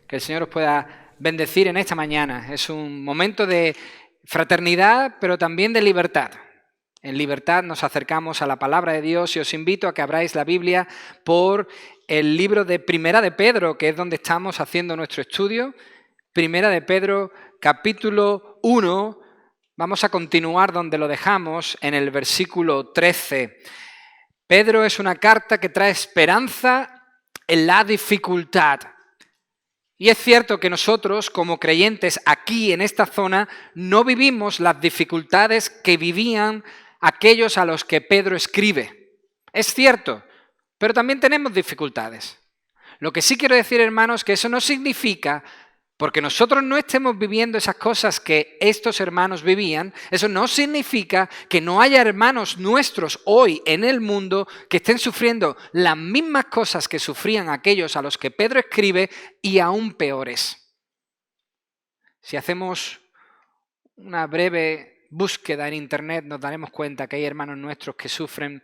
Que el Señor os pueda bendecir en esta mañana. Es un momento de fraternidad, pero también de libertad. En libertad nos acercamos a la palabra de Dios y os invito a que abráis la Biblia por el libro de Primera de Pedro, que es donde estamos haciendo nuestro estudio. Primera de Pedro, capítulo 1. Vamos a continuar donde lo dejamos, en el versículo 13. Pedro es una carta que trae esperanza en la dificultad. Y es cierto que nosotros, como creyentes aquí en esta zona, no vivimos las dificultades que vivían aquellos a los que Pedro escribe. Es cierto, pero también tenemos dificultades. Lo que sí quiero decir, hermanos, que eso no significa, porque nosotros no estemos viviendo esas cosas que estos hermanos vivían, eso no significa que no haya hermanos nuestros hoy en el mundo que estén sufriendo las mismas cosas que sufrían aquellos a los que Pedro escribe y aún peores. Si hacemos una breve búsqueda en internet nos daremos cuenta que hay hermanos nuestros que sufren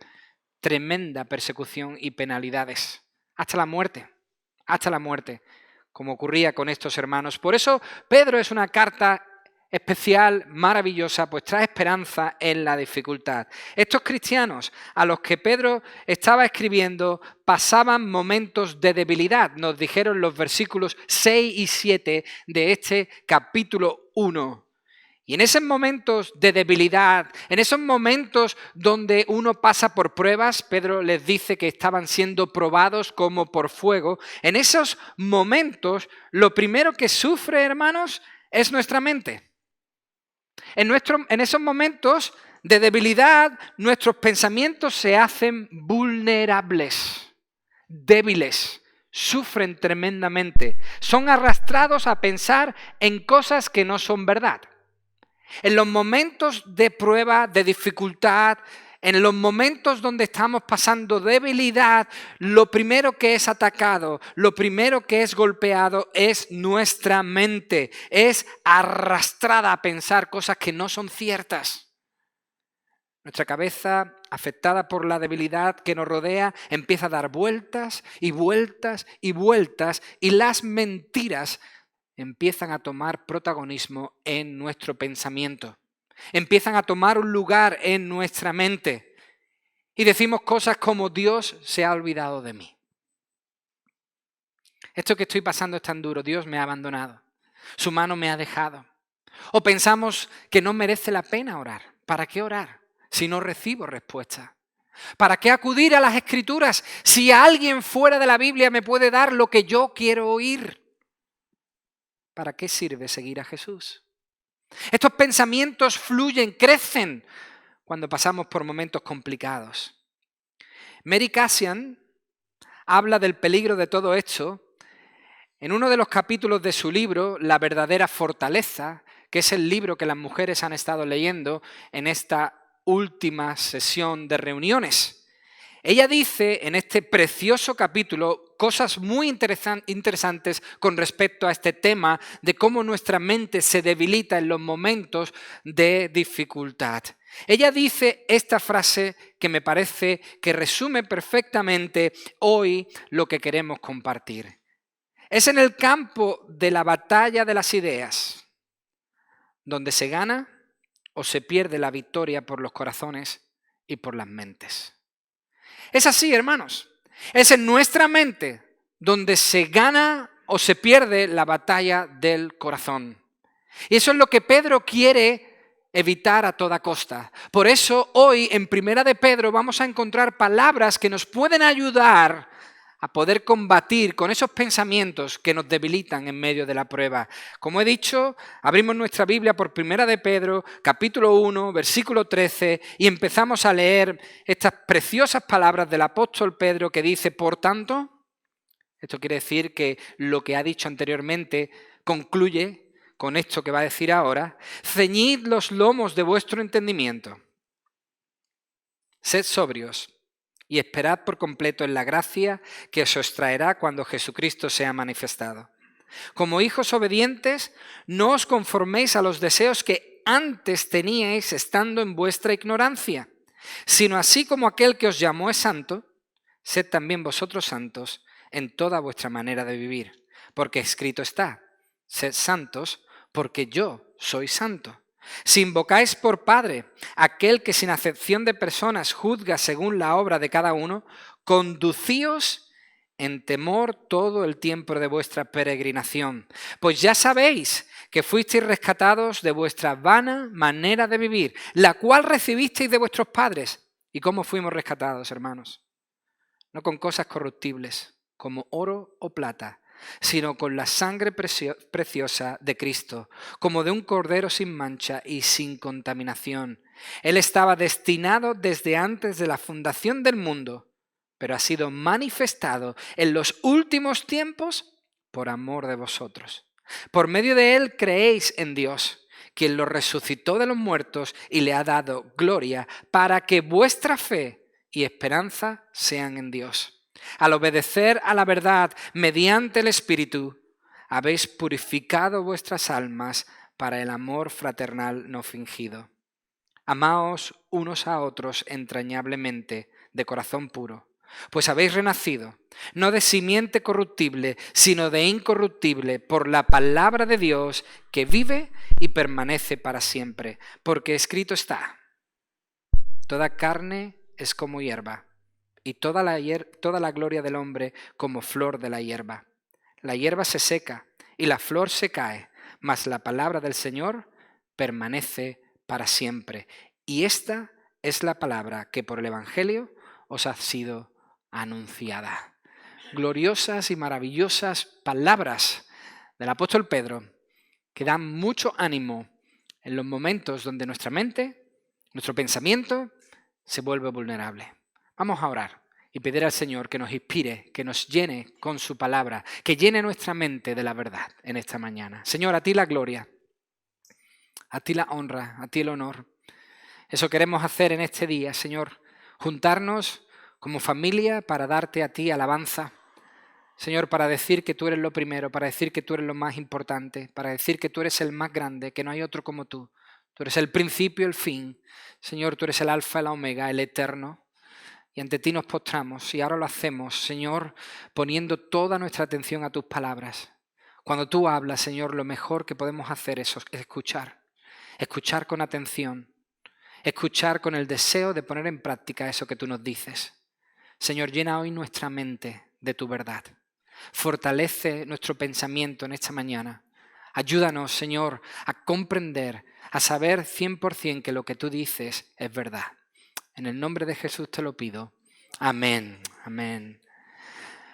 tremenda persecución y penalidades, hasta la muerte, como ocurría con estos hermanos. Por eso Pedro es una carta especial, maravillosa, pues trae esperanza en la dificultad. Estos cristianos a los que Pedro estaba escribiendo pasaban momentos de debilidad, nos dijeron los versículos 6 y 7 de este capítulo 1. Y en esos momentos de debilidad, en esos momentos donde uno pasa por pruebas, Pedro les dice que estaban siendo probados como por fuego, en esos momentos lo primero que sufre, hermanos, es nuestra mente. En esos momentos de debilidad, nuestros pensamientos se hacen vulnerables, débiles, sufren tremendamente, son arrastrados a pensar en cosas que no son verdad. En los momentos de prueba, de dificultad, en los momentos donde estamos pasando debilidad, lo primero que es atacado, lo primero que es golpeado es nuestra mente. Es arrastrada a pensar cosas que no son ciertas. Nuestra cabeza, afectada por la debilidad que nos rodea, empieza a dar vueltas y vueltas y vueltas, y las mentiras empiezan a tomar protagonismo en nuestro pensamiento. Empiezan a tomar un lugar en nuestra mente. Y decimos cosas como: Dios se ha olvidado de mí. Esto que estoy pasando es tan duro, Dios me ha abandonado. Su mano me ha dejado. O pensamos que no merece la pena orar. ¿Para qué orar si no recibo respuesta? ¿Para qué acudir a las Escrituras si alguien fuera de la Biblia me puede dar lo que yo quiero oír? ¿Para qué sirve seguir a Jesús? Estos pensamientos fluyen, crecen cuando pasamos por momentos complicados. Mary Kassian habla del peligro de todo esto en uno de los capítulos de su libro, La verdadera fortaleza, que es el libro que las mujeres han estado leyendo en esta última sesión de reuniones. Ella dice en este precioso capítulo cosas muy interesantes con respecto a este tema de cómo nuestra mente se debilita en los momentos de dificultad. Ella dice esta frase que me parece que resume perfectamente hoy lo que queremos compartir. Es en el campo de la batalla de las ideas donde se gana o se pierde la victoria por los corazones y por las mentes. Es así, hermanos. Es en nuestra mente donde se gana o se pierde la batalla del corazón. Y eso es lo que Pedro quiere evitar a toda costa. Por eso hoy en Primera de Pedro vamos a encontrar palabras que nos pueden ayudar a poder combatir con esos pensamientos que nos debilitan en medio de la prueba. Como he dicho, abrimos nuestra Biblia por Primera de Pedro, capítulo 1, versículo 13, y empezamos a leer estas preciosas palabras del apóstol Pedro que dice: por tanto, esto quiere decir que lo que ha dicho anteriormente concluye con esto que va a decir ahora: ceñid los lomos de vuestro entendimiento, sed sobrios, y esperad por completo en la gracia que os extraerá cuando Jesucristo sea manifestado. Como hijos obedientes, no os conforméis a los deseos que antes teníais estando en vuestra ignorancia, sino así como aquel que os llamó es santo, sed también vosotros santos en toda vuestra manera de vivir. porque escrito está, sed santos, porque yo soy santo. Si invocáis por Padre aquel que sin acepción de personas juzga según la obra de cada uno, conducíos en temor todo el tiempo de vuestra peregrinación, pues ya sabéis que fuisteis rescatados de vuestra vana manera de vivir, la cual recibisteis de vuestros padres. ¿Y cómo fuimos rescatados, hermanos? No con cosas corruptibles, como oro o plata, sino con la sangre preciosa de Cristo, como de un cordero sin mancha y sin contaminación. Él estaba destinado desde antes de la fundación del mundo, pero ha sido manifestado en los últimos tiempos por amor de vosotros. Por medio de él creéis en Dios, quien lo resucitó de los muertos y le ha dado gloria, para que vuestra fe y esperanza sean en Dios. Al obedecer a la verdad mediante el Espíritu, habéis purificado vuestras almas para el amor fraternal no fingido. Amaos unos a otros entrañablemente, de corazón puro, pues habéis renacido, no de simiente corruptible, sino de incorruptible, por la palabra de Dios que vive y permanece para siempre. Porque escrito está, toda carne es como hierba, y toda la gloria del hombre como flor de la hierba. La hierba se seca y la flor se cae, mas la palabra del Señor permanece para siempre. Y esta es la palabra que por el Evangelio os ha sido anunciada. Gloriosas y maravillosas palabras del apóstol Pedro que dan mucho ánimo en los momentos donde nuestra mente, nuestro pensamiento se vuelve vulnerable. Vamos a orar y pedir al Señor que nos inspire, que nos llene con su palabra, que llene nuestra mente de la verdad en esta mañana. Señor, a ti la gloria, a ti la honra, a ti el honor. Eso queremos hacer en este día, Señor, juntarnos como familia para darte a ti alabanza. Señor, para decir que tú eres lo primero, para decir que tú eres lo más importante, para decir que tú eres el más grande, que no hay otro como tú. Tú eres el principio, el fin. Señor, tú eres el alfa y la omega, el eterno. Y ante ti nos postramos y ahora lo hacemos, Señor, poniendo toda nuestra atención a tus palabras. Cuando tú hablas, Señor, lo mejor que podemos hacer es escuchar. Escuchar con atención. Escuchar con el deseo de poner en práctica eso que tú nos dices. Señor, llena hoy nuestra mente de tu verdad. Fortalece nuestro pensamiento en esta mañana. Ayúdanos, Señor, a comprender, a saber 100% que lo que tú dices es verdad. En el nombre de Jesús te lo pido. Amén. Amén.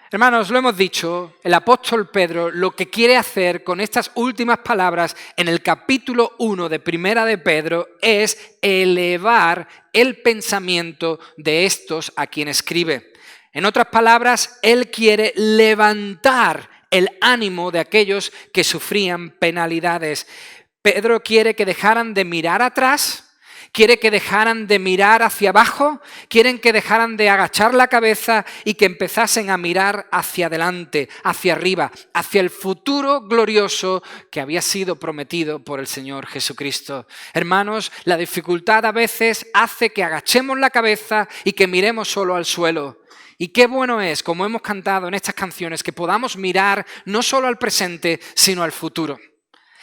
Hermanos, lo hemos dicho, el apóstol Pedro lo que quiere hacer con estas últimas palabras en el capítulo 1 de Primera de Pedro es elevar el pensamiento de estos a quien escribe. En otras palabras, él quiere levantar el ánimo de aquellos que sufrían penalidades. Pedro quiere que dejaran de mirar atrás, quiere que dejaran de mirar hacia abajo, quieren que dejaran de agachar la cabeza y que empezasen a mirar hacia adelante, hacia arriba, hacia el futuro glorioso que había sido prometido por el Señor Jesucristo. Hermanos, la dificultad a veces hace que agachemos la cabeza y que miremos solo al suelo. Y qué bueno es, como hemos cantado en estas canciones, que podamos mirar no solo al presente, sino al futuro.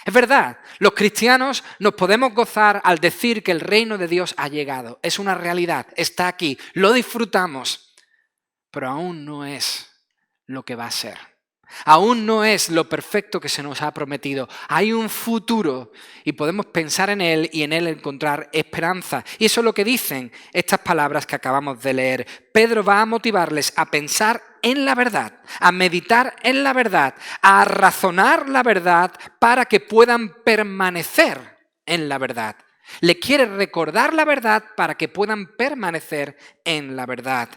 Es verdad, los cristianos nos podemos gozar al decir que el reino de Dios ha llegado. Es una realidad, está aquí, lo disfrutamos, pero aún no es lo que va a ser. Aún no es lo perfecto que se nos ha prometido. Hay un futuro y podemos pensar en él y en él encontrar esperanza. Y eso es lo que dicen estas palabras que acabamos de leer. Pedro va a motivarles a pensar en la verdad, a meditar en la verdad, a razonar la verdad para que puedan permanecer en la verdad. Le quiere recordar la verdad para que puedan permanecer en la verdad.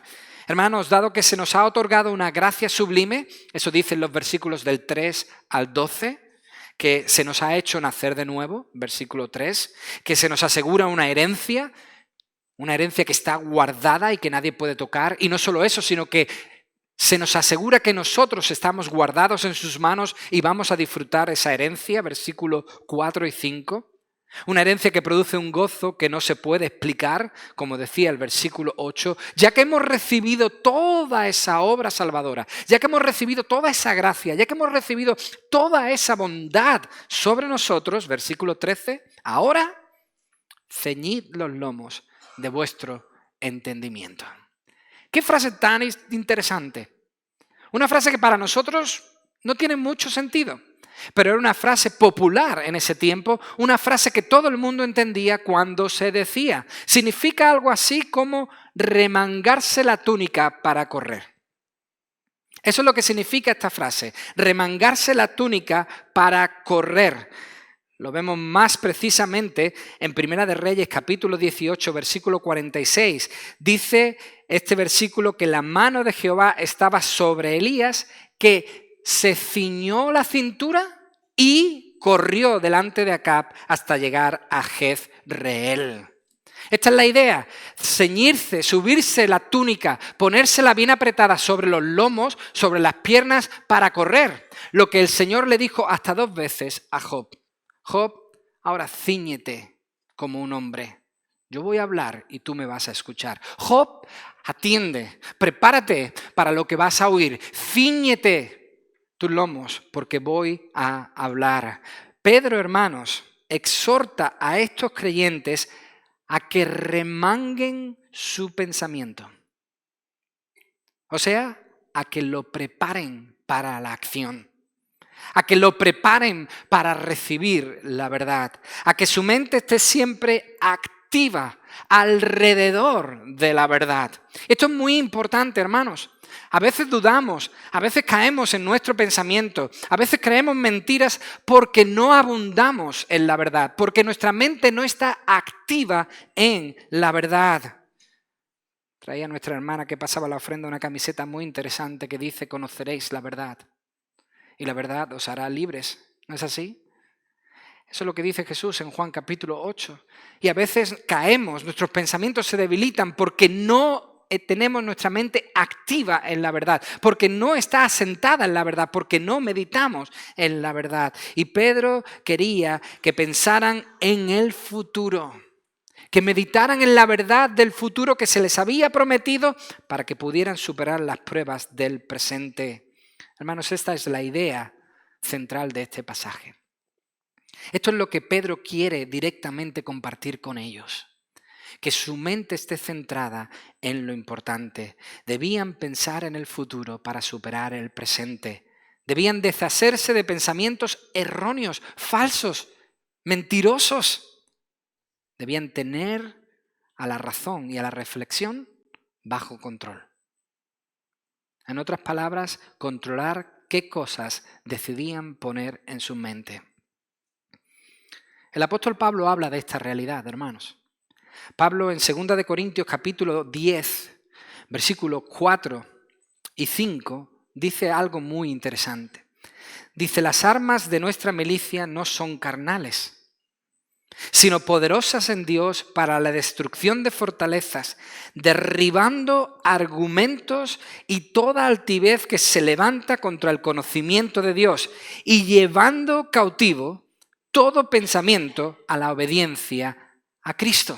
Hermanos, dado que se nos ha otorgado una gracia sublime, eso dicen los versículos del 3 al 12, que se nos ha hecho nacer de nuevo, versículo 3, que se nos asegura una herencia que está guardada y que nadie puede tocar, y no solo eso, sino que se nos asegura que nosotros estamos guardados en sus manos y vamos a disfrutar esa herencia, versículo 4 y 5. Una herencia que produce un gozo que no se puede explicar, como decía el versículo 8, ya que hemos recibido toda esa obra salvadora, ya que hemos recibido toda esa gracia, ya que hemos recibido toda esa bondad sobre nosotros, versículo 13, ahora ceñid los lomos de vuestro entendimiento. ¿Qué frase tan interesante? Una frase que para nosotros no tiene mucho sentido. Pero era una frase popular en ese tiempo, una frase que todo el mundo entendía cuando se decía. Significa algo así como remangarse la túnica para correr. Eso es lo que significa esta frase, remangarse la túnica para correr. Lo vemos más precisamente en Primera de Reyes, capítulo 18, versículo 46. Dice este versículo que la mano de Jehová estaba sobre Elías, que se ciñó la cintura y corrió delante de Acab hasta llegar a Jezreel. Esta es la idea, ceñirse, subirse la túnica, ponérsela bien apretada sobre los lomos, sobre las piernas para correr. Lo que el Señor le dijo hasta 2 veces a Job. Job, ahora cíñete como un hombre. Yo voy a hablar y tú me vas a escuchar. Job, atiende, prepárate para lo que vas a oír. Cíñete tus lomos porque voy a hablar. Pedro, hermanos, exhorta a estos creyentes a que remanguen su pensamiento. O sea, a que lo preparen para la acción. A que lo preparen para recibir la verdad. A que su mente esté siempre activa alrededor de la verdad. Esto es muy importante, hermanos. A veces dudamos, a veces caemos en nuestro pensamiento, a veces creemos mentiras porque no abundamos en la verdad, porque nuestra mente no está activa en la verdad. Traía a nuestra hermana que pasaba la ofrenda una camiseta muy interesante que dice: conoceréis la verdad y la verdad os hará libres. ¿No es así? Eso es lo que dice Jesús en Juan capítulo 8. Y a veces caemos, nuestros pensamientos se debilitan porque no tenemos nuestra mente activa en la verdad, porque no está asentada en la verdad, porque no meditamos en la verdad. Y Pedro quería que pensaran en el futuro, que meditaran en la verdad del futuro que se les había prometido para que pudieran superar las pruebas del presente. Hermanos, esta es la idea central de este pasaje. Esto es lo que Pedro quiere directamente compartir con ellos. Que su mente esté centrada en lo importante. Debían pensar en el futuro para superar el presente. Debían deshacerse de pensamientos erróneos, falsos, mentirosos. Debían tener a la razón y a la reflexión bajo control. En otras palabras, controlar qué cosas decidían poner en su mente. El apóstol Pablo habla de esta realidad, hermanos. Pablo en 2 de Corintios capítulo 10, versículos 4 y 5, dice algo muy interesante. Dice: las armas de nuestra milicia no son carnales, sino poderosas en Dios para la destrucción de fortalezas, derribando argumentos y toda altivez que se levanta contra el conocimiento de Dios y llevando cautivo todo pensamiento a la obediencia a Cristo.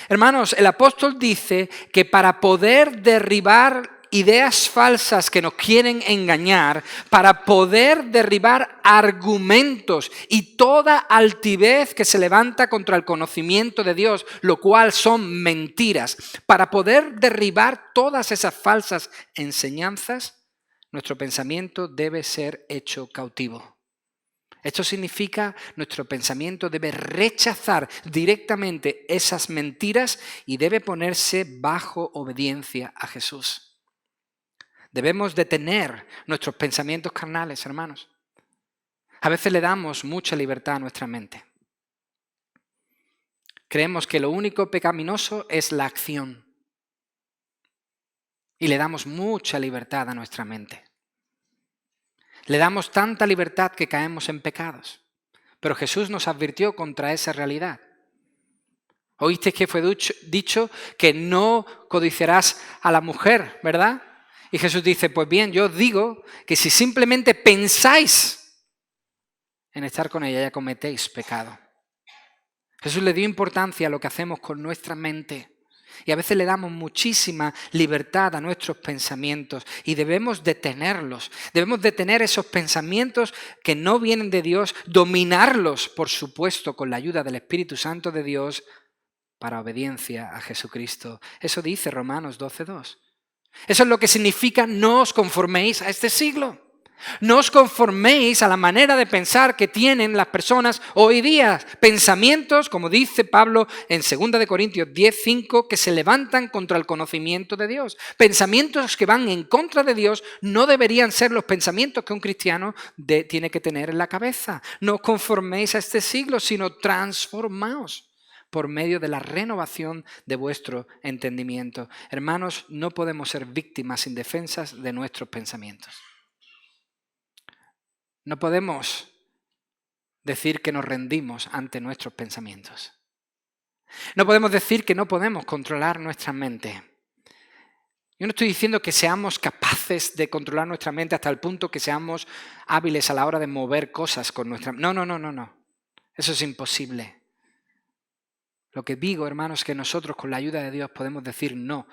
Hermanos, el apóstol dice que para poder derribar ideas falsas que nos quieren engañar, para poder derribar argumentos y toda altivez que se levanta contra el conocimiento de Dios, lo cual son mentiras, para poder derribar todas esas falsas enseñanzas, nuestro pensamiento debe ser hecho cautivo. Esto significa nuestro pensamiento debe rechazar directamente esas mentiras y debe ponerse bajo obediencia a Jesús. Debemos detener nuestros pensamientos carnales, hermanos. A veces le damos mucha libertad a nuestra mente. Creemos que lo único pecaminoso es la acción. Y le damos mucha libertad a nuestra mente. Le damos tanta libertad que caemos en pecados. Pero Jesús nos advirtió contra esa realidad. Oíste que fue dicho que no codiciarás a la mujer, ¿verdad? Y Jesús dice: pues bien, yo os digo que si simplemente pensáis en estar con ella, ya cometéis pecado. Jesús le dio importancia a lo que hacemos con nuestra mente. Y a veces le damos muchísima libertad a nuestros pensamientos y debemos detenerlos. Debemos detener esos pensamientos que no vienen de Dios, dominarlos, por supuesto, con la ayuda del Espíritu Santo de Dios para obediencia a Jesucristo. Eso dice Romanos 12:2. Eso es lo que significa no os conforméis a este siglo. No os conforméis a la manera de pensar que tienen las personas hoy día. Pensamientos, como dice Pablo en 2 Corintios 10:5, que se levantan contra el conocimiento de Dios. Pensamientos que van en contra de Dios no deberían ser los pensamientos que un cristiano tiene que tener en la cabeza. No os conforméis a este siglo, sino transformaos por medio de la renovación de vuestro entendimiento. Hermanos, no podemos ser víctimas indefensas de nuestros pensamientos. No podemos decir que nos rendimos ante nuestros pensamientos. No podemos decir que no podemos controlar nuestra mente. Yo no estoy diciendo que seamos capaces de controlar nuestra mente hasta el punto que seamos hábiles a la hora de mover cosas con nuestra mente. No. Eso es imposible. Lo que digo, hermanos, es que nosotros con la ayuda de Dios podemos decir no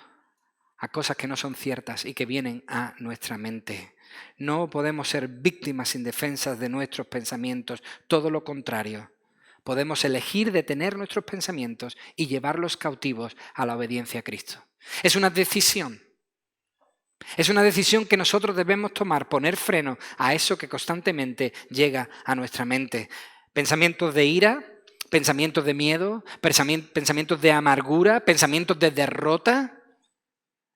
a cosas que no son ciertas y que vienen a nuestra mente. No podemos ser víctimas indefensas de nuestros pensamientos, todo lo contrario. Podemos elegir detener nuestros pensamientos y llevarlos cautivos a la obediencia a Cristo. Es una decisión. Es una decisión que nosotros debemos tomar, poner freno a eso que constantemente llega a nuestra mente. Pensamientos de ira, pensamientos de miedo, pensamientos de amargura, pensamientos de derrota.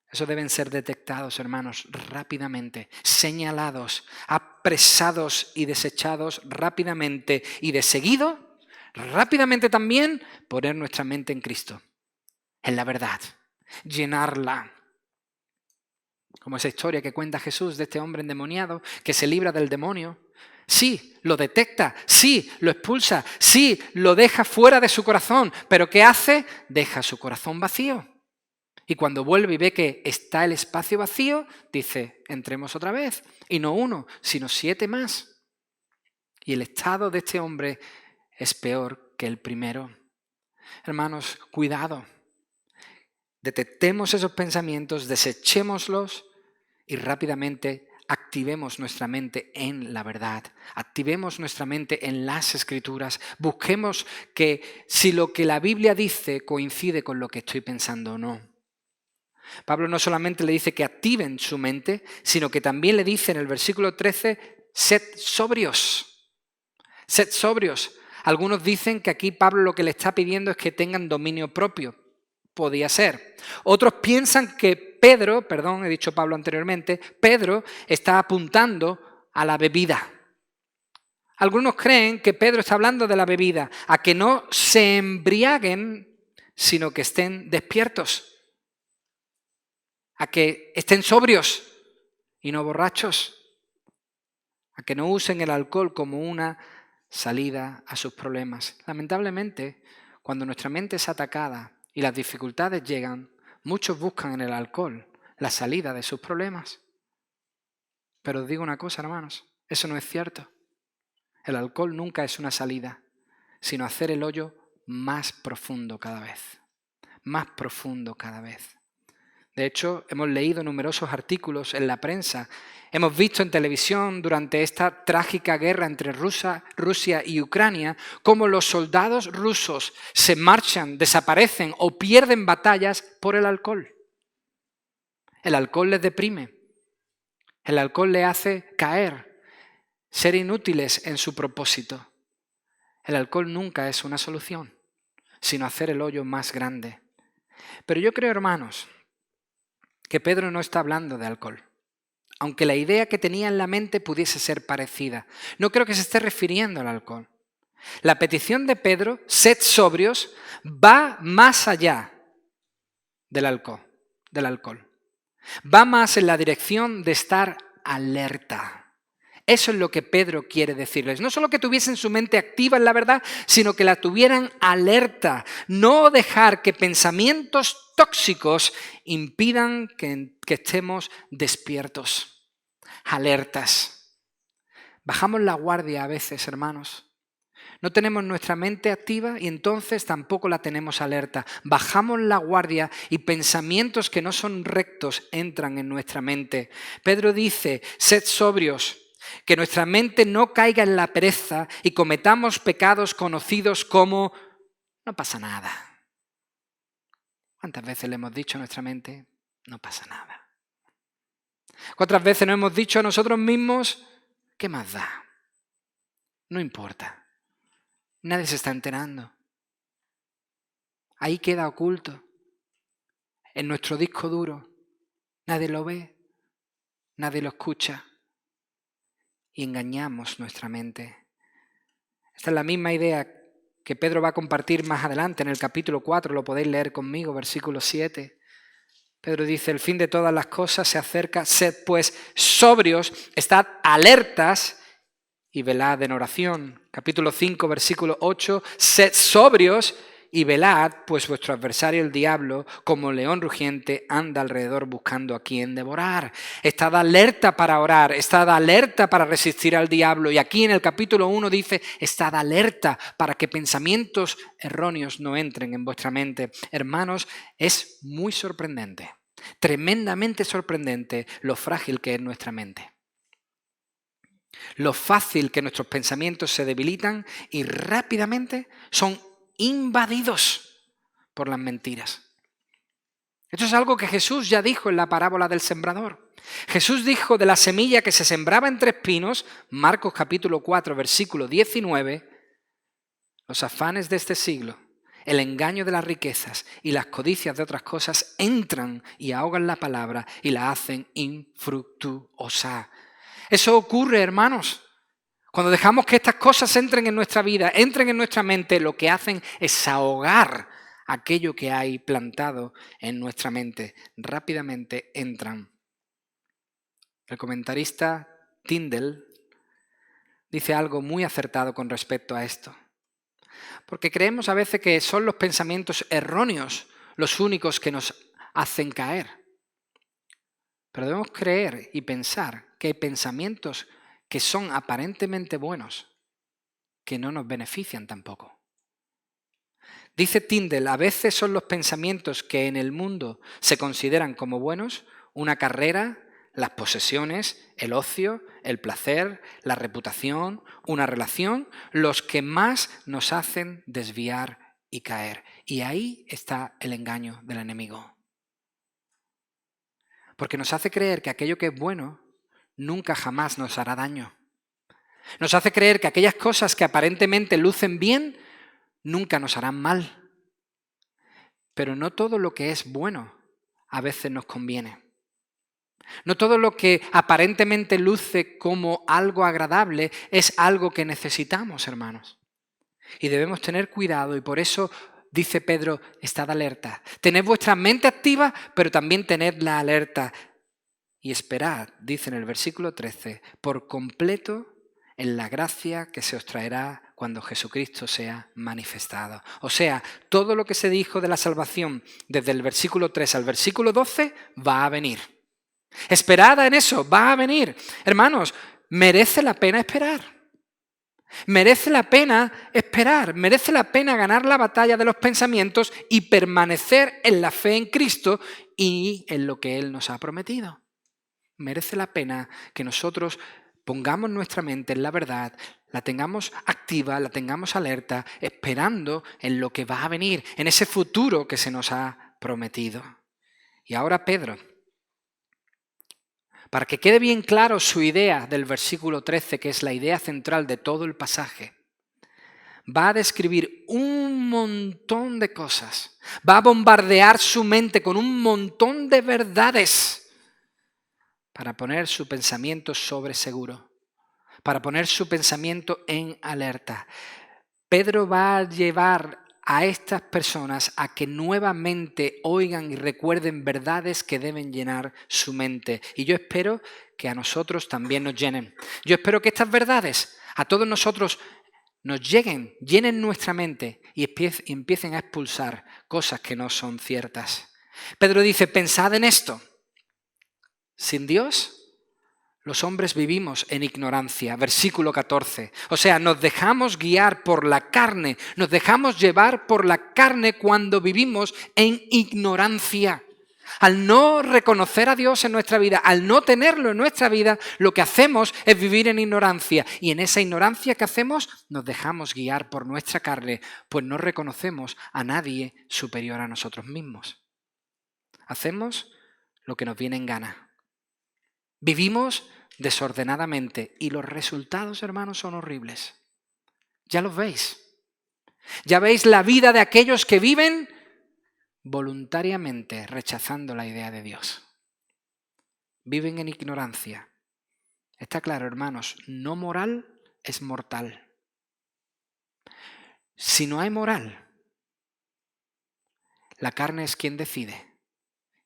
Eso deben ser detectados, hermanos, rápidamente, señalados, apresados y desechados rápidamente y de seguido, rápidamente también, poner nuestra mente en Cristo, en la verdad, llenarla. Como esa historia que cuenta Jesús de este hombre endemoniado que se libra del demonio. Sí, lo detecta, sí, lo expulsa, sí, lo deja fuera de su corazón, pero ¿qué hace? Deja su corazón vacío. Y cuando vuelve y ve que está el espacio vacío, dice, entremos otra vez. Y no 1, sino 7 más. Y el estado de este hombre es peor que el primero. Hermanos, cuidado. Detectemos esos pensamientos, desechémoslos y rápidamente activemos nuestra mente en la verdad. Activemos nuestra mente en las Escrituras. Busquemos que si lo que la Biblia dice coincide con lo que estoy pensando o no. Pablo no solamente le dice que activen su mente, sino que también le dice en el versículo 13, sed sobrios. Sed sobrios. Algunos dicen que aquí Pablo lo que le está pidiendo es que tengan dominio propio. Podía ser. Otros piensan que Pedro está apuntando a la bebida. Algunos creen que Pedro está hablando de la bebida, a que no se embriaguen, sino que estén despiertos. A que estén sobrios y no borrachos, a que no usen el alcohol como una salida a sus problemas. Lamentablemente, cuando nuestra mente es atacada y las dificultades llegan, muchos buscan en el alcohol la salida de sus problemas. Pero os digo una cosa, hermanos, eso no es cierto. El alcohol nunca es una salida, sino hacer el hoyo más profundo cada vez. Más profundo cada vez. De hecho, hemos leído numerosos artículos en la prensa, hemos visto en televisión durante esta trágica guerra entre Rusia y Ucrania cómo los soldados rusos se marchan, desaparecen o pierden batallas por el alcohol. El alcohol les deprime, el alcohol les hace caer, ser inútiles en su propósito. El alcohol nunca es una solución, sino hacer el hoyo más grande. Pero yo creo, hermanos, que Pedro no está hablando de alcohol, aunque la idea que tenía en la mente pudiese ser parecida. No creo que se esté refiriendo al alcohol. La petición de Pedro, sed sobrios, va más allá del alcohol. Va más en la dirección de estar alerta. Eso es lo que Pedro quiere decirles. No solo que tuviesen su mente activa en la verdad, sino que la tuvieran alerta. No dejar que pensamientos tóxicos impidan que estemos despiertos, alertas. Bajamos la guardia a veces, hermanos. No tenemos nuestra mente activa y entonces tampoco la tenemos alerta. Bajamos la guardia y pensamientos que no son rectos entran en nuestra mente. Pedro dice, sed sobrios, que nuestra mente no caiga en la pereza y cometamos pecados conocidos como no pasa nada. ¿Cuántas veces le hemos dicho a nuestra mente, no pasa nada? ¿Cuántas veces nos hemos dicho a nosotros mismos, qué más da? No importa. Nadie se está enterando. Ahí queda oculto. En nuestro disco duro. Nadie lo ve. Nadie lo escucha. Y engañamos nuestra mente. Esta es la misma idea que Pedro va a compartir más adelante en el capítulo 4. Lo podéis leer conmigo, versículo 7. Pedro dice, el fin de todas las cosas se acerca. Sed pues sobrios, estad alertas y velad en oración. Capítulo 5, versículo 8. Sed sobrios y velad, pues vuestro adversario el diablo, como león rugiente, anda alrededor buscando a quien devorar. Estad alerta para orar, estad alerta para resistir al diablo. Y aquí en el capítulo 1 dice, estad alerta para que pensamientos erróneos no entren en vuestra mente. Hermanos, es muy sorprendente, tremendamente sorprendente lo frágil que es nuestra mente. Lo fácil que nuestros pensamientos se debilitan y rápidamente son invadidos por las mentiras. Esto es algo que Jesús ya dijo en la parábola del sembrador. Jesús dijo de la semilla que se sembraba entre espinos, Marcos capítulo 4, versículo 19, los afanes de este siglo, el engaño de las riquezas y las codicias de otras cosas entran y ahogan la palabra y la hacen infructuosa. Eso ocurre, hermanos. Cuando dejamos que estas cosas entren en nuestra vida, entren en nuestra mente, lo que hacen es ahogar aquello que hay plantado en nuestra mente. Rápidamente entran. El comentarista Tyndale dice algo muy acertado con respecto a esto. Porque creemos a veces que son los pensamientos erróneos los únicos que nos hacen caer. Pero debemos creer y pensar que hay pensamientos que son aparentemente buenos, que no nos benefician tampoco. Dice Tyndale, a veces son los pensamientos que en el mundo se consideran como buenos, una carrera, las posesiones, el ocio, el placer, la reputación, una relación, los que más nos hacen desviar y caer. Y ahí está el engaño del enemigo. Porque nos hace creer que aquello que es bueno nunca jamás nos hará daño. Nos hace creer que aquellas cosas que aparentemente lucen bien nunca nos harán mal. Pero no todo lo que es bueno a veces nos conviene. No todo lo que aparentemente luce como algo agradable es algo que necesitamos, hermanos. Y debemos tener cuidado y por eso dice Pedro, estad alerta. Tened vuestra mente activa, pero también tenedla alerta. Y esperad, dice en el versículo 13, por completo en la gracia que se os traerá cuando Jesucristo sea manifestado. O sea, todo lo que se dijo de la salvación desde el versículo 3 al versículo 12 va a venir. Esperad en eso, va a venir. Hermanos, merece la pena esperar. Merece la pena esperar, merece la pena ganar la batalla de los pensamientos y permanecer en la fe en Cristo y en lo que Él nos ha prometido. Merece la pena que nosotros pongamos nuestra mente en la verdad, la tengamos activa, la tengamos alerta, esperando en lo que va a venir, en ese futuro que se nos ha prometido. Y ahora Pedro, para que quede bien claro su idea del versículo 13, que es la idea central de todo el pasaje, va a describir un montón de cosas, va a bombardear su mente con un montón de verdades para poner su pensamiento sobre seguro, para poner su pensamiento en alerta. Pedro va a llevar a estas personas a que nuevamente oigan y recuerden verdades que deben llenar su mente. Y yo espero que a nosotros también nos llenen. Yo espero que estas verdades a todos nosotros nos lleguen, llenen nuestra mente y empiecen a expulsar cosas que no son ciertas. Pedro dice, pensad en esto. Sin Dios, los hombres vivimos en ignorancia. Versículo 14. O sea, nos dejamos guiar por la carne, nos dejamos llevar por la carne cuando vivimos en ignorancia. Al no reconocer a Dios en nuestra vida, al no tenerlo en nuestra vida, lo que hacemos es vivir en ignorancia. Y en esa ignorancia que hacemos, nos dejamos guiar por nuestra carne, pues no reconocemos a nadie superior a nosotros mismos. Hacemos lo que nos viene en gana. Vivimos desordenadamente y los resultados, hermanos, son horribles. Ya los veis. Ya veis la vida de aquellos que viven voluntariamente rechazando la idea de Dios. Viven en ignorancia. Está claro, hermanos, no moral es mortal. Si no hay moral, la carne es quien decide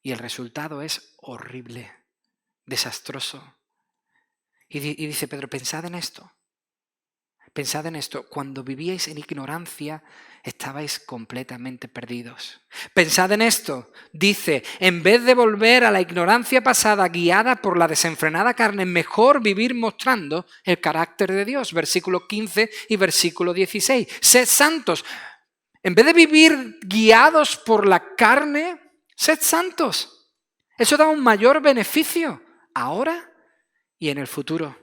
y el resultado es horrible, desastroso. Y dice Pedro, pensad en esto. Pensad en esto, cuando vivíais en ignorancia, estabais completamente perdidos. Pensad en esto, dice, en vez de volver a la ignorancia pasada guiada por la desenfrenada carne, mejor vivir mostrando el carácter de Dios. Versículo 15 y versículo 16. Sed santos. En vez de vivir guiados por la carne, sed santos. Eso da un mayor beneficio ahora y en el futuro.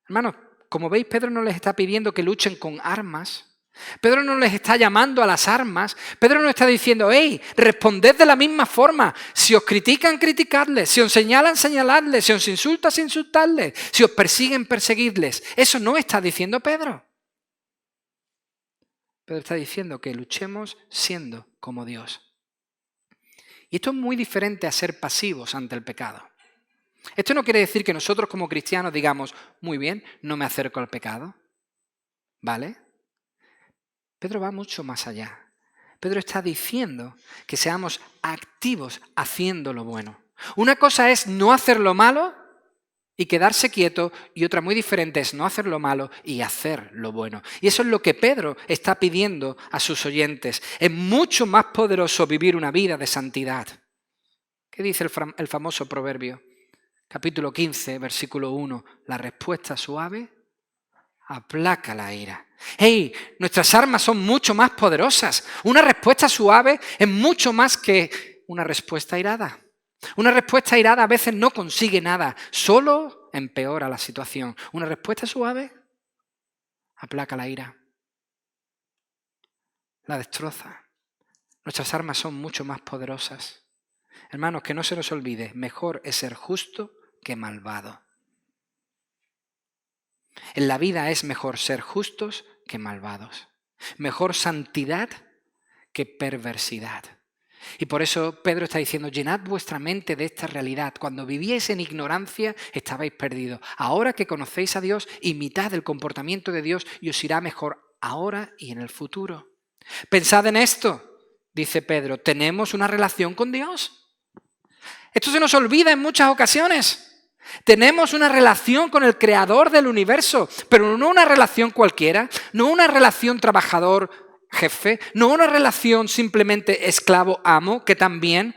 Hermanos, como veis, Pedro no les está pidiendo que luchen con armas. Pedro no les está llamando a las armas. Pedro no está diciendo, hey, responded de la misma forma. Si os critican, criticadles. Si os señalan, señaladles. Si os insultan, insultadles. Si os persiguen, perseguidles. Eso no está diciendo Pedro. Pedro está diciendo que luchemos siendo como Dios. Y esto es muy diferente a ser pasivos ante el pecado. Esto no quiere decir que nosotros como cristianos digamos, muy bien, no me acerco al pecado, ¿vale? Pedro va mucho más allá. Pedro está diciendo que seamos activos haciendo lo bueno. Una cosa es no hacer lo malo y quedarse quieto, y otra muy diferente es no hacer lo malo y hacer lo bueno. Y eso es lo que Pedro está pidiendo a sus oyentes. Es mucho más poderoso vivir una vida de santidad. ¿Qué dice el famoso proverbio? Capítulo 15, versículo 1. La respuesta suave aplaca la ira. ¡Hey! Nuestras armas son mucho más poderosas. Una respuesta suave es mucho más que una respuesta airada. Una respuesta airada a veces no consigue nada, solo empeora la situación. Una respuesta suave aplaca la ira. La destroza. Nuestras armas son mucho más poderosas. Hermanos, que no se nos olvide, mejor es ser justo que malvado. En la vida es mejor ser justos que malvados. Mejor santidad que perversidad. Y por eso Pedro está diciendo, llenad vuestra mente de esta realidad. Cuando vivíais en ignorancia, estabais perdidos. Ahora que conocéis a Dios, imitad el comportamiento de Dios y os irá mejor ahora y en el futuro. Pensad en esto, dice Pedro, ¿tenemos una relación con Dios? Esto se nos olvida en muchas ocasiones. Tenemos una relación con el creador del universo, pero no una relación cualquiera, no una relación trabajador-jefe, no una relación simplemente esclavo-amo, que también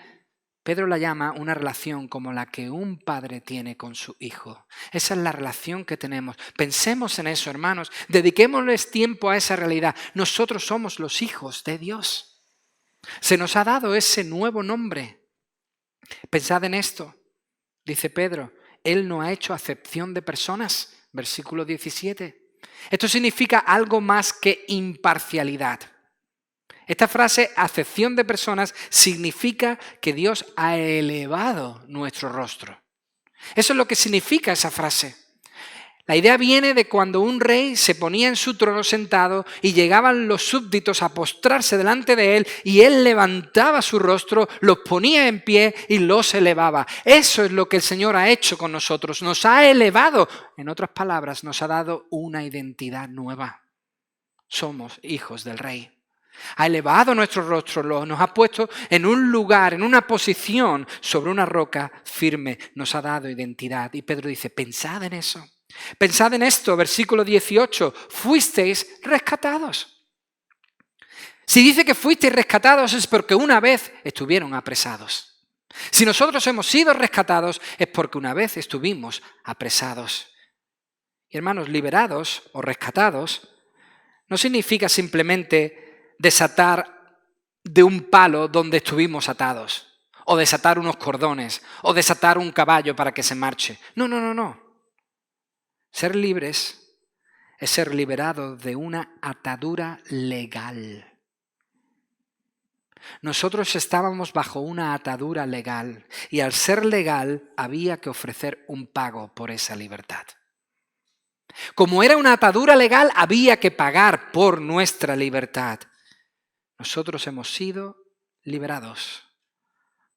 Pedro la llama una relación como la que un padre tiene con su hijo. Esa es la relación que tenemos. Pensemos en eso, hermanos. Dediquémosles tiempo a esa realidad. Nosotros somos los hijos de Dios. Se nos ha dado ese nuevo nombre. Pensad en esto, dice Pedro, Él no ha hecho acepción de personas, versículo 17. Esto significa algo más que imparcialidad. Esta frase, acepción de personas, significa que Dios ha elevado nuestro rostro. Eso es lo que significa esa frase. La idea viene de cuando un rey se ponía en su trono sentado y llegaban los súbditos a postrarse delante de él y él levantaba su rostro, los ponía en pie y los elevaba. Eso es lo que el Señor ha hecho con nosotros, nos ha elevado. En otras palabras, nos ha dado una identidad nueva. Somos hijos del Rey. Ha elevado nuestro rostro, nos ha puesto en un lugar, en una posición sobre una roca firme, nos ha dado identidad. Y Pedro dice, pensad en eso. Pensad en esto, versículo 18, fuisteis rescatados. Si dice que fuisteis rescatados es porque una vez estuvieron apresados. Si nosotros hemos sido rescatados es porque una vez estuvimos apresados. Y hermanos, liberados o rescatados no significa simplemente desatar de un palo donde estuvimos atados, o desatar unos cordones, o desatar un caballo para que se marche. No, no, no, no. Ser libres es ser liberados de una atadura legal. Nosotros estábamos bajo una atadura legal y al ser legal había que ofrecer un pago por esa libertad. Como era una atadura legal, había que pagar por nuestra libertad. Nosotros hemos sido liberados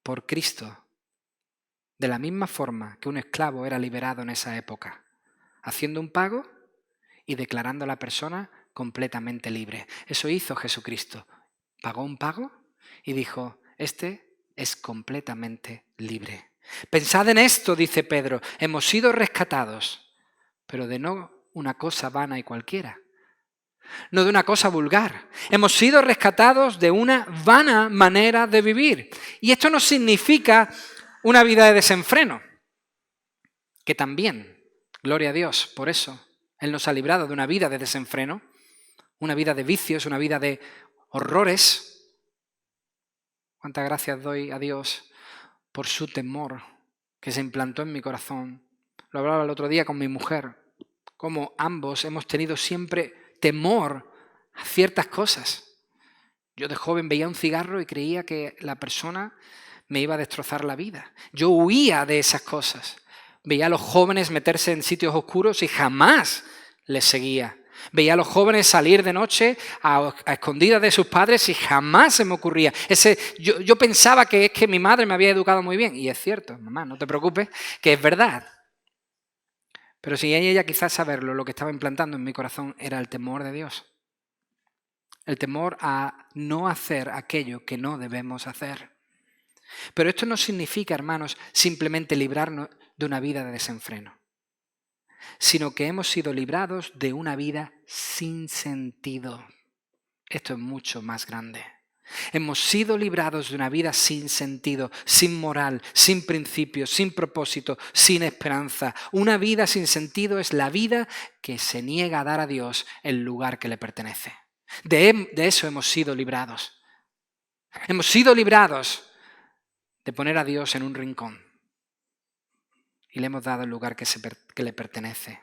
por Cristo, de la misma forma que un esclavo era liberado en esa época, haciendo un pago y declarando a la persona completamente libre. Eso hizo Jesucristo. Pagó un pago y dijo, este es completamente libre. Pensad en esto, dice Pedro, hemos sido rescatados, pero de no una cosa vana y cualquiera, no de una cosa vulgar. Hemos sido rescatados de una vana manera de vivir. Y esto no significa una vida de desenfreno, que también, gloria a Dios, por eso Él nos ha librado de una vida de desenfreno, una vida de vicios, una vida de horrores. Cuántas gracias doy a Dios por su temor que se implantó en mi corazón. Lo hablaba el otro día con mi mujer, como ambos hemos tenido siempre temor a ciertas cosas. Yo de joven veía un cigarro y creía que la persona me iba a destrozar la vida. Yo huía de esas cosas. Veía a los jóvenes meterse en sitios oscuros y jamás les seguía. Veía a los jóvenes salir de noche a escondidas de sus padres y jamás se me ocurría. Yo pensaba que es que mi madre me había educado muy bien. Y es cierto, mamá, no te preocupes, que es verdad. Pero sin ella quizás saberlo, lo que estaba implantando en mi corazón era el temor de Dios. El temor a no hacer aquello que no debemos hacer. Pero esto no significa, hermanos, simplemente librarnos de una vida de desenfreno, sino que hemos sido librados de una vida sin sentido. Esto es mucho más grande. Hemos sido librados de una vida sin sentido, sin moral, sin principios, sin propósito, sin esperanza. Una vida sin sentido es la vida que se niega a dar a Dios el lugar que le pertenece. De eso hemos sido librados. Hemos sido librados de poner a Dios en un rincón y le hemos dado el lugar que le pertenece.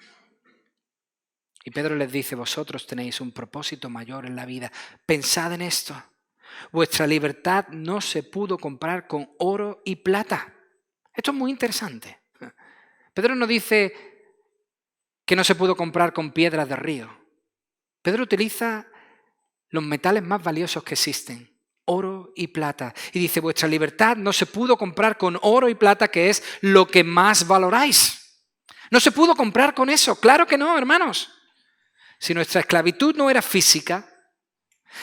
Y Pedro les dice, vosotros tenéis un propósito mayor en la vida. Pensad en esto. Vuestra libertad no se pudo comprar con oro y plata. Esto es muy interesante. Pedro no dice que no se pudo comprar con piedras de río. Pedro utiliza los metales más valiosos que existen, oro y plata. Y dice, vuestra libertad no se pudo comprar con oro y plata, que es lo que más valoráis. No se pudo comprar con eso. Claro que no, hermanos. Si nuestra esclavitud no era física,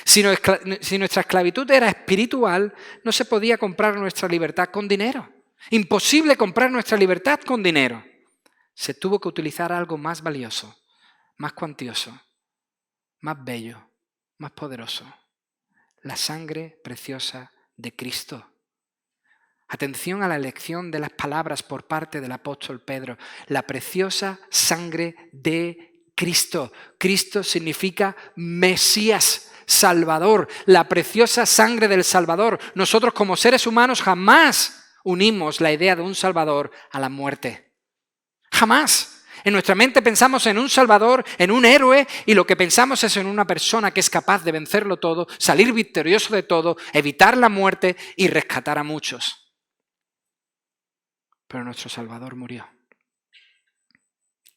si nuestra esclavitud era espiritual, no se podía comprar nuestra libertad con dinero. Imposible comprar nuestra libertad con dinero. Se tuvo que utilizar algo más valioso, más cuantioso, más bello, más poderoso. La sangre preciosa de Cristo. Atención a la elección de las palabras por parte del apóstol Pedro. La preciosa sangre de Cristo. Cristo significa Mesías, Salvador. La preciosa sangre del Salvador. Nosotros como seres humanos jamás unimos la idea de un Salvador a la muerte. Jamás. En nuestra mente pensamos en un Salvador, en un héroe, y lo que pensamos es en una persona que es capaz de vencerlo todo, salir victorioso de todo, evitar la muerte y rescatar a muchos. Pero nuestro Salvador murió.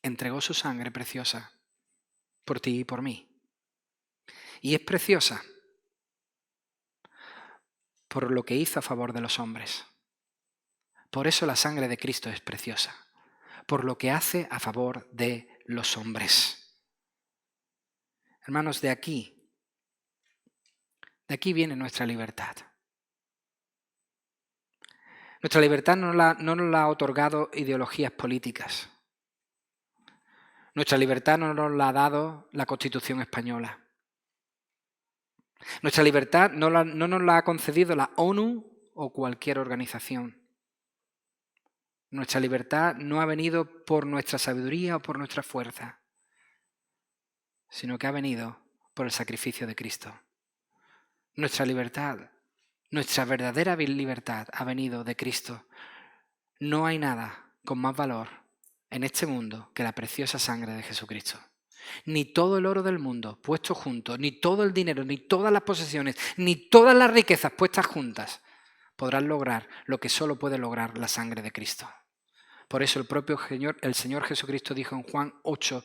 Entregó su sangre preciosa por ti y por mí. Y es preciosa por lo que hizo a favor de los hombres. Por eso la sangre de Cristo es preciosa. Por lo que hace a favor de los hombres. Hermanos, de aquí viene nuestra libertad. Nuestra libertad no nos la ha otorgado ideologías políticas. Nuestra libertad no nos la ha dado la Constitución española. Nuestra libertad no nos la ha concedido la ONU o cualquier organización. Nuestra libertad no ha venido por nuestra sabiduría o por nuestra fuerza, sino que ha venido por el sacrificio de Cristo. Nuestra libertad, nuestra verdadera libertad ha venido de Cristo. No hay nada con más valor en este mundo que la preciosa sangre de Jesucristo. Ni todo el oro del mundo puesto junto, ni todo el dinero, ni todas las posesiones, ni todas las riquezas puestas juntas podrán lograr lo que solo puede lograr la sangre de Cristo. Por eso el Señor Jesucristo dijo en Juan 8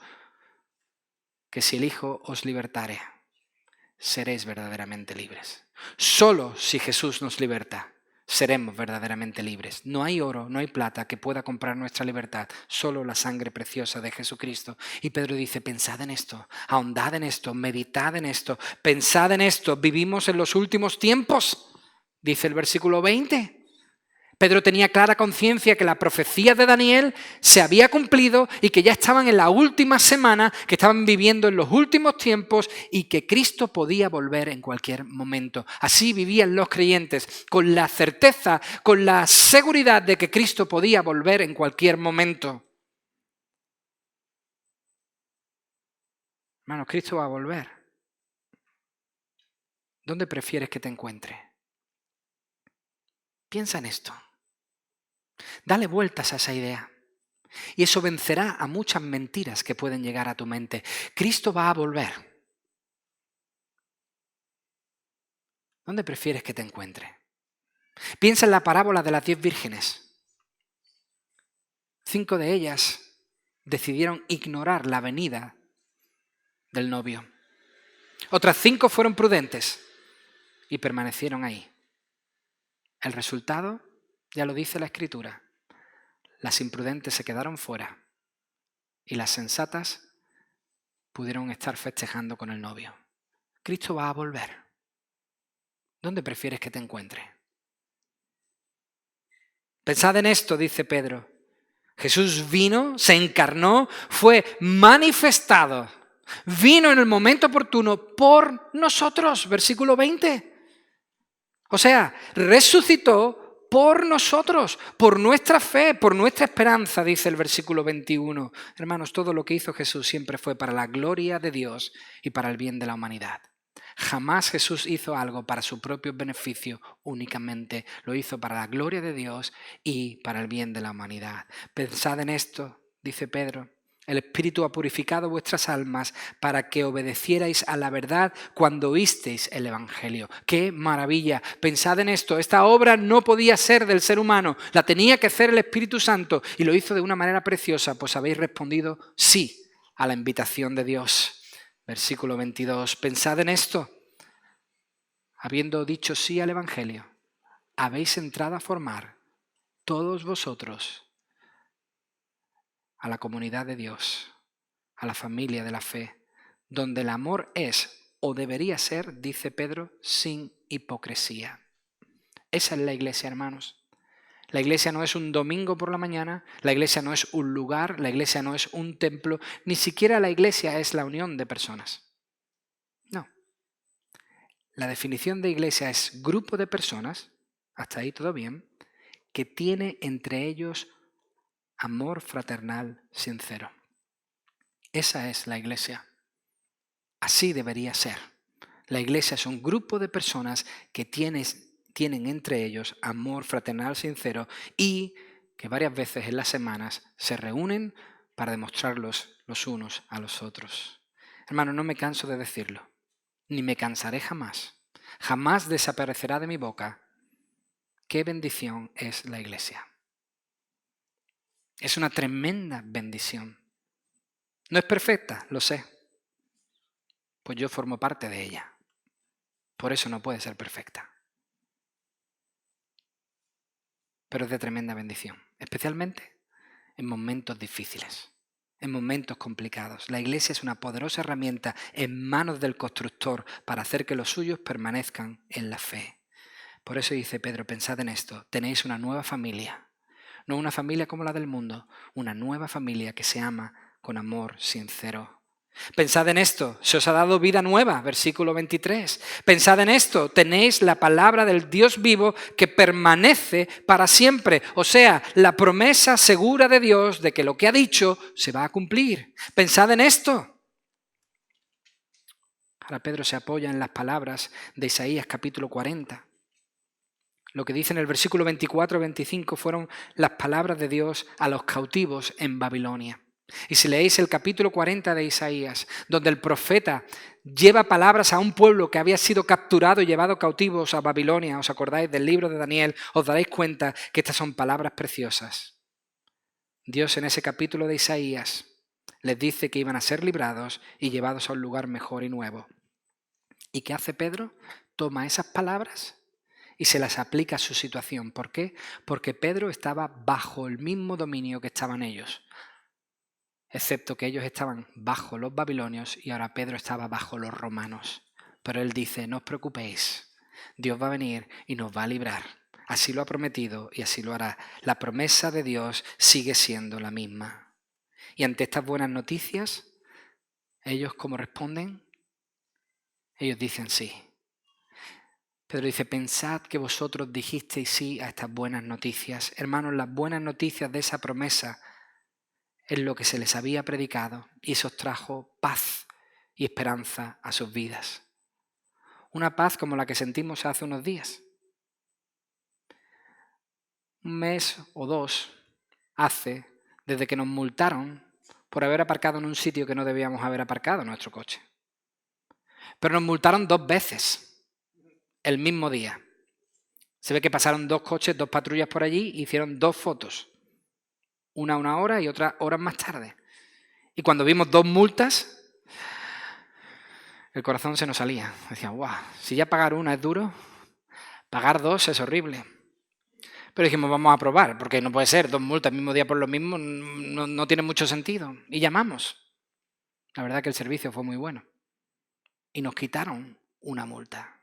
que si el Hijo os libertare, seréis verdaderamente libres. Solo si Jesús nos liberta, seremos verdaderamente libres. No hay oro, no hay plata que pueda comprar nuestra libertad, solo la sangre preciosa de Jesucristo. Y Pedro dice, pensad en esto, ahondad en esto, meditad en esto, pensad en esto, vivimos en los últimos tiempos, dice el versículo 20. Pedro tenía clara conciencia que la profecía de Daniel se había cumplido y que ya estaban en la última semana, que estaban viviendo en los últimos tiempos y que Cristo podía volver en cualquier momento. Así vivían los creyentes, con la certeza, con la seguridad de que Cristo podía volver en cualquier momento. Hermanos, Cristo va a volver. ¿Dónde prefieres que te encuentre? Piensa en esto. Dale vueltas a esa idea. Y eso vencerá a muchas mentiras que pueden llegar a tu mente. Cristo va a volver. ¿Dónde prefieres que te encuentre? Piensa en la parábola de las 10 vírgenes. 5 de ellas decidieron ignorar la venida del novio. Otras 5 fueron prudentes y permanecieron ahí. El resultado, ya lo dice la Escritura, las imprudentes se quedaron fuera y las sensatas pudieron estar festejando con el novio. Cristo va a volver. ¿Dónde prefieres que te encuentre? Pensad en esto, dice Pedro. Jesús vino, se encarnó, fue manifestado. Vino en el momento oportuno por nosotros, versículo 20. O sea, resucitó por nosotros, por nuestra fe, por nuestra esperanza, dice el versículo 21. Hermanos, todo lo que hizo Jesús siempre fue para la gloria de Dios y para el bien de la humanidad. Jamás Jesús hizo algo para su propio beneficio, únicamente lo hizo para la gloria de Dios y para el bien de la humanidad. Pensad en esto, dice Pedro. El Espíritu ha purificado vuestras almas para que obedecierais a la verdad cuando oísteis el Evangelio. ¡Qué maravilla! Pensad en esto. Esta obra no podía ser del ser humano. La tenía que hacer el Espíritu Santo y lo hizo de una manera preciosa, pues habéis respondido sí a la invitación de Dios. Versículo 22. Pensad en esto. Habiendo dicho sí al Evangelio, habéis entrado a formar todos vosotros a la comunidad de Dios, a la familia de la fe, donde el amor es, o debería ser, dice Pedro, sin hipocresía. Esa es la iglesia, hermanos. La iglesia no es un domingo por la mañana, la iglesia no es un lugar, la iglesia no es un templo, ni siquiera la iglesia es la unión de personas. No. La definición de iglesia es grupo de personas, hasta ahí todo bien, que tiene entre ellos amor fraternal sincero. Esa es la iglesia. Así debería ser. La iglesia es un grupo de personas que tienen entre ellos amor fraternal sincero y que varias veces en las semanas se reúnen para demostrarlos los unos a los otros. Hermano, no me canso de decirlo, ni me cansaré jamás. Jamás desaparecerá de mi boca qué bendición es la iglesia. Es una tremenda bendición. No es perfecta, lo sé. Pues yo formo parte de ella. Por eso no puede ser perfecta. Pero es de tremenda bendición, especialmente en momentos difíciles, en momentos complicados. La iglesia es una poderosa herramienta en manos del constructor para hacer que los suyos permanezcan en la fe. Por eso dice Pedro, pensad en esto, tenéis una nueva familia. No una familia como la del mundo, una nueva familia que se ama con amor sincero. Pensad en esto, se os ha dado vida nueva, versículo 23. Pensad en esto, tenéis la palabra del Dios vivo que permanece para siempre. O sea, la promesa segura de Dios de que lo que ha dicho se va a cumplir. Pensad en esto. Ahora Pedro se apoya en las palabras de Isaías capítulo 40. Lo que dice en el versículo 24-25 fueron las palabras de Dios a los cautivos en Babilonia. Y si leéis el capítulo 40 de Isaías, donde el profeta lleva palabras a un pueblo que había sido capturado y llevado cautivos a Babilonia, ¿os acordáis del libro de Daniel? Os daréis cuenta que estas son palabras preciosas. Dios en ese capítulo de Isaías les dice que iban a ser librados y llevados a un lugar mejor y nuevo. ¿Y qué hace Pedro? Toma esas palabras y se las aplica a su situación. ¿Por qué? Porque Pedro estaba bajo el mismo dominio que estaban ellos. Excepto que ellos estaban bajo los babilonios y ahora Pedro estaba bajo los romanos. Pero él dice, no os preocupéis, Dios va a venir y nos va a librar. Así lo ha prometido y así lo hará. La promesa de Dios sigue siendo la misma. Y ante estas buenas noticias, ellos ¿cómo responden? Ellos dicen sí. Pedro dice, pensad que vosotros dijisteis sí a estas buenas noticias. Hermanos, las buenas noticias de esa promesa es lo que se les había predicado y eso os trajo paz y esperanza a sus vidas. Una paz como la que sentimos hace unos días. Un mes o dos hace desde que nos multaron por haber aparcado en un sitio que no debíamos haber aparcado nuestro coche. Pero nos multaron 2 veces el mismo día. Se ve que pasaron 2 coches, 2 patrullas por allí y hicieron 2 fotos. Una hora y otra horas más tarde. Y cuando vimos 2 multas, el corazón se nos salía. Decía, guau, si ya pagar una es duro, pagar 2 es horrible. Pero dijimos, vamos a probar, porque no puede ser 2 multas el mismo día por lo mismo, no tiene mucho sentido. Y llamamos. La verdad que el servicio fue muy bueno. Y nos quitaron una multa.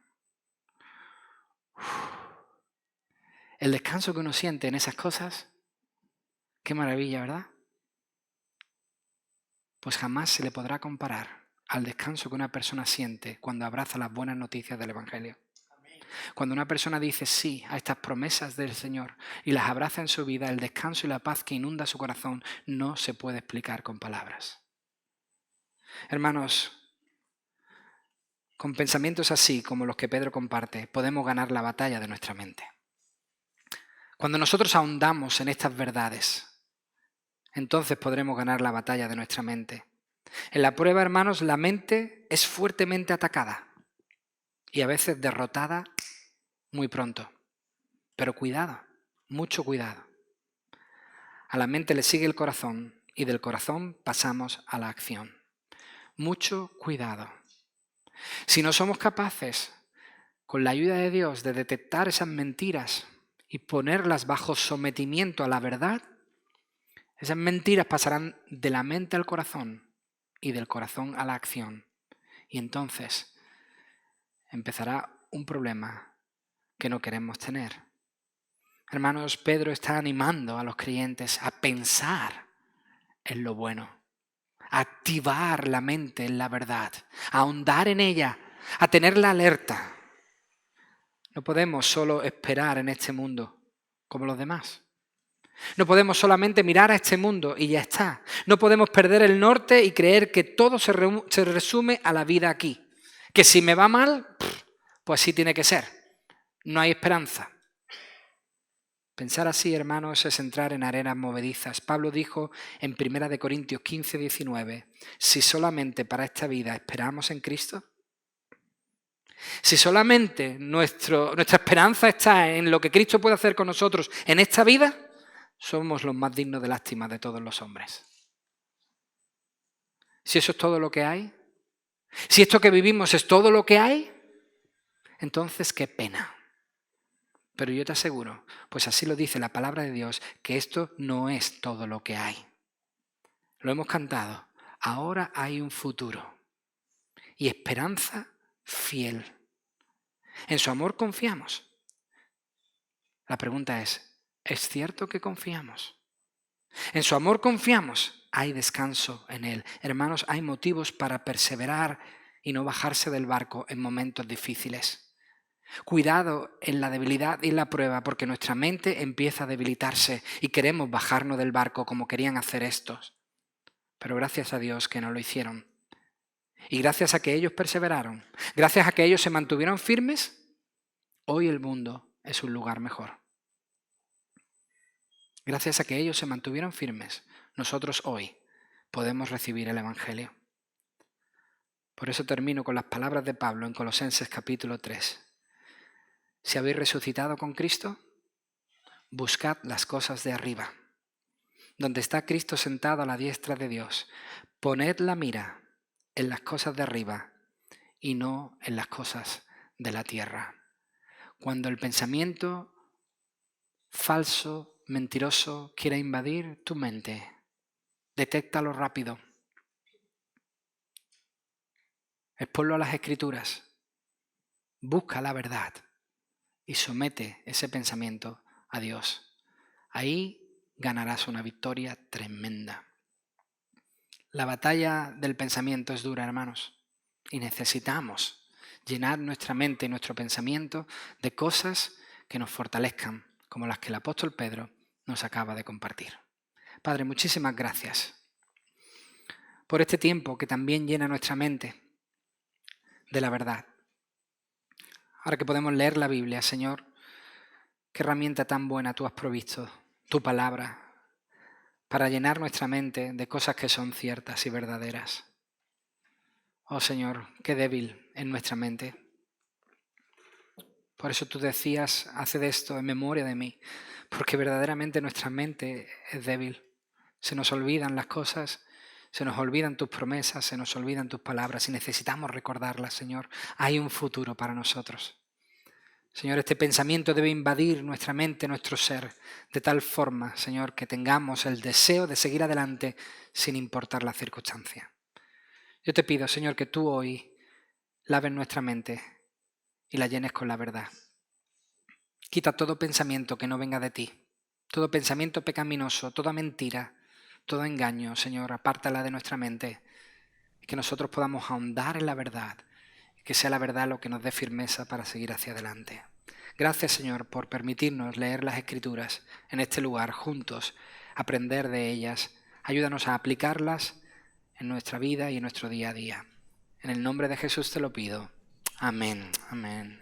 El descanso que uno siente en esas cosas, qué maravilla, ¿verdad? Pues jamás se le podrá comparar al descanso que una persona siente cuando abraza las buenas noticias del Evangelio. Cuando una persona dice sí a estas promesas del Señor y las abraza en su vida, el descanso y la paz que inunda su corazón no se puede explicar con palabras. Hermanos, con pensamientos así como los que Pedro comparte, podemos ganar la batalla de nuestra mente. Cuando nosotros ahondamos en estas verdades, entonces podremos ganar la batalla de nuestra mente. En la prueba, hermanos, la mente es fuertemente atacada y a veces derrotada muy pronto. Pero cuidado, mucho cuidado. A la mente le sigue el corazón y del corazón pasamos a la acción. Mucho cuidado. Si no somos capaces, con la ayuda de Dios, de detectar esas mentiras y ponerlas bajo sometimiento a la verdad, esas mentiras pasarán de la mente al corazón y del corazón a la acción. Y entonces empezará un problema que no queremos tener. Hermanos, Pedro está animando a los creyentes a pensar en lo bueno, a activar la mente en la verdad, a ahondar en ella, a tenerla alerta. No podemos solo esperar en este mundo como los demás. No podemos solamente mirar a este mundo y ya está. No podemos perder el norte y creer que todo se resume a la vida aquí. Que si me va mal, pues sí tiene que ser. No hay esperanza. Pensar así, hermanos, es entrar en arenas movedizas. Pablo dijo en 1 Corintios 15, 19, si solamente para esta vida esperamos en Cristo, si solamente nuestra esperanza está en lo que Cristo puede hacer con nosotros en esta vida, somos los más dignos de lástima de todos los hombres. Si eso es todo lo que hay, si esto que vivimos es todo lo que hay, entonces qué pena. Pero yo te aseguro, pues así lo dice la palabra de Dios, que esto no es todo lo que hay. Lo hemos cantado. Ahora hay un futuro y esperanza fiel. En su amor confiamos. La pregunta es cierto que confiamos? En su amor confiamos, hay descanso en Él. Hermanos, hay motivos para perseverar y no bajarse del barco en momentos difíciles. Cuidado en la debilidad y la prueba, porque nuestra mente empieza a debilitarse y queremos bajarnos del barco como querían hacer estos. Pero gracias a Dios que no lo hicieron. Y gracias a que ellos perseveraron, gracias a que ellos se mantuvieron firmes, hoy el mundo es un lugar mejor. Gracias a que ellos se mantuvieron firmes, nosotros hoy podemos recibir el Evangelio. Por eso termino con las palabras de Pablo en Colosenses capítulo 3. Si habéis resucitado con Cristo, buscad las cosas de arriba, donde está Cristo sentado a la diestra de Dios. Poned la mira en las cosas de arriba y no en las cosas de la tierra. Cuando el pensamiento falso, mentiroso, quiera invadir tu mente, detéctalo rápido. Exponlo a las Escrituras. Busca la verdad y somete ese pensamiento a Dios. Ahí ganarás una victoria tremenda. La batalla del pensamiento es dura, hermanos, y necesitamos llenar nuestra mente y nuestro pensamiento de cosas que nos fortalezcan, como las que el apóstol Pedro nos acaba de compartir. Padre, muchísimas gracias por este tiempo que también llena nuestra mente de la verdad. Ahora que podemos leer la Biblia, Señor, qué herramienta tan buena tú has provisto, tu palabra, para llenar nuestra mente de cosas que son ciertas y verdaderas. Oh Señor, qué débil es nuestra mente. Por eso tú decías, haced esto en memoria de mí, porque verdaderamente nuestra mente es débil. Se nos olvidan las cosas, se nos olvidan tus promesas, se nos olvidan tus palabras y necesitamos recordarlas, Señor. Hay un futuro para nosotros. Señor, este pensamiento debe invadir nuestra mente, nuestro ser, de tal forma, Señor, que tengamos el deseo de seguir adelante sin importar la circunstancia. Yo te pido, Señor, que tú hoy laves nuestra mente y la llenes con la verdad. Quita todo pensamiento que no venga de ti, todo pensamiento pecaminoso, toda mentira, todo engaño, Señor, apártala de nuestra mente y que nosotros podamos ahondar en la verdad, y que sea la verdad lo que nos dé firmeza para seguir hacia adelante. Gracias, Señor, por permitirnos leer las Escrituras en este lugar juntos, aprender de ellas. Ayúdanos a aplicarlas en nuestra vida y en nuestro día a día. En el nombre de Jesús te lo pido. Amén. Amén.